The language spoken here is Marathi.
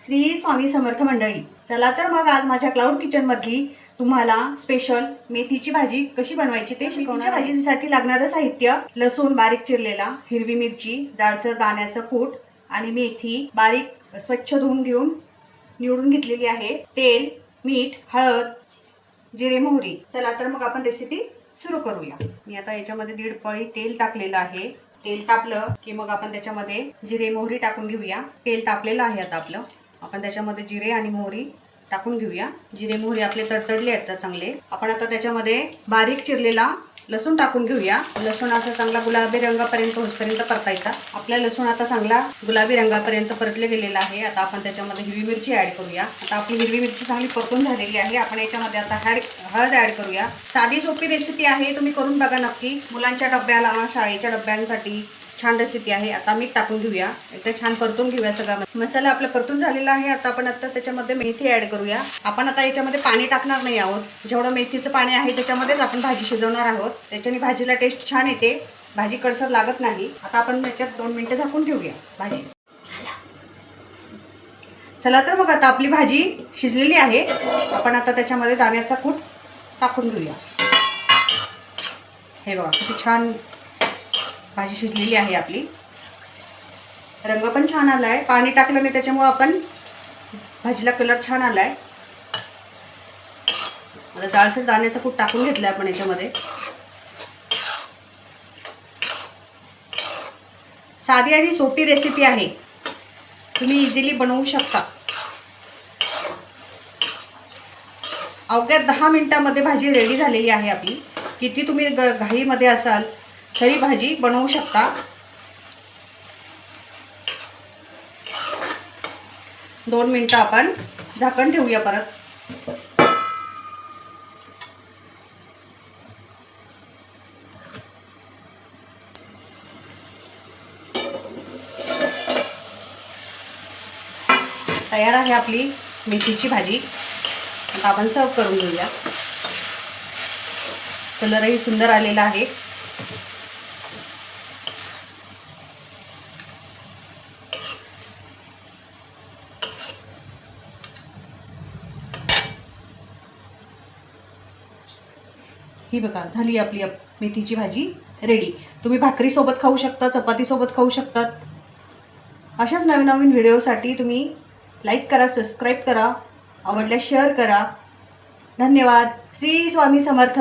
श्री स्वामी समर्थ मंडळी, चला तर मग आज माझ्या क्लाउड किचन मधली तुम्हाला स्पेशल मेथीची भाजी कशी बनवायची ते शिकवणार. भाजीसाठी लागणारं साहित्य: लसूण बारीक चिरलेला, हिरवी मिरची, जाडसर दाण्याचं कूट आणि मेथी बारीक स्वच्छ धुवून घेऊन निवडून घेतलेली आहे, तेल, मीठ, हळद, जिरे, मोहरी. चला तर मग आपण रेसिपी सुरू करूया. मी आता याच्यामध्ये 1.5 पळी तेल टाकलेलं आहे. तेल तापलं की मग आपण त्याच्यामध्ये जिरे मोहरी टाकून घेऊया. तेल तापलेलं आहे आता आपलं. आपण त्याच्यामध्ये जिरे आणि मोहरी टाकून घेऊया. जिरे मोहरी आपले तडतडले आहेत चांगले. आपण आता त्याच्यामध्ये बारीक चिरलेला लसूण टाकून घेऊया. लसूण असा चांगला गुलाबी रंगापर्यंत होईपर्यंत परतायचा. आपला लसूण आता चांगला गुलाबी रंगापर्यंत परतले गेलेला आहे. आता आपण त्याच्यामध्ये हिरवी मिरची ऍड करूया. आता आपली हिरवी मिरची चांगली परतून झालेली आहे. आपण याच्यामध्ये आता हळद ऍड करूया. साधी सोपी रेसिपी आहे, तुम्ही करून बघा नक्की. मुलांच्या डब्याला, शाळेच्या डब्यांसाठी छान रेसिपी आहे. आता मीठ टाकून घेऊया. एकदा छान परतून घेऊया. सगळा मसाला आपला परतून झालेला आहे. आता आपण त्याच्यामध्ये मेथी ऍड करूया. आपण आता याच्यामध्ये पाणी टाकणार नाही आहोत. जेवढं मेथीचं पाणी आहे त्याच्यामध्येच आपण भाजी शिजवणार आहोत. त्याच्याने भाजीला टेस्ट छान येते, भाजी कडसर लागत नाही. आता आपण याच्यात 2 मिनिटं झाकून ठेवूया भाजी. चला तर मग आता आपली भाजी शिजलेली आहे. आपण आता त्याच्यामध्ये दाण्याचा कूट टाकून घेऊया. हे बघा किती छान भाजी शिजलेली आहे आपली. रंग पण छान आलाय. पाणी टाकलं नाही त्याच्यामुळे आपण भाजीला कलर छान आलाय. आता जाडसर दाण्याचा कूट टाकून घेतलाय आपण याच्यामध्ये. साधी आणि सोपी रेसिपी आहे, तुम्ही इझिली बनवू शकता. अवघ्या 10 मिनिटांमध्ये भाजी रेडी झालेली आहे आपली. किती तुम्ही घाईमध्ये असाल तरी भाजी बनवू शकता. 2 मिनिटं आपण झाकण ठेवूया परत. तयार आहे आपली मेथीची भाजी. आता आपण सर्व करून घेऊया. कलरही सुंदर आलेला आहे. ही बघा झाली आपली मेथीची भाजी रेडी. तुम्ही भाकरीसोबत खाऊ शकता, चपातीसोबत खाऊ शकता. अशाच नवीन नवीन व्हिडिओसाठी तुम्ही लाईक करा, सबस्क्राईब करा, आवडल्यास शेअर करा. धन्यवाद. श्री स्वामी समर्थ.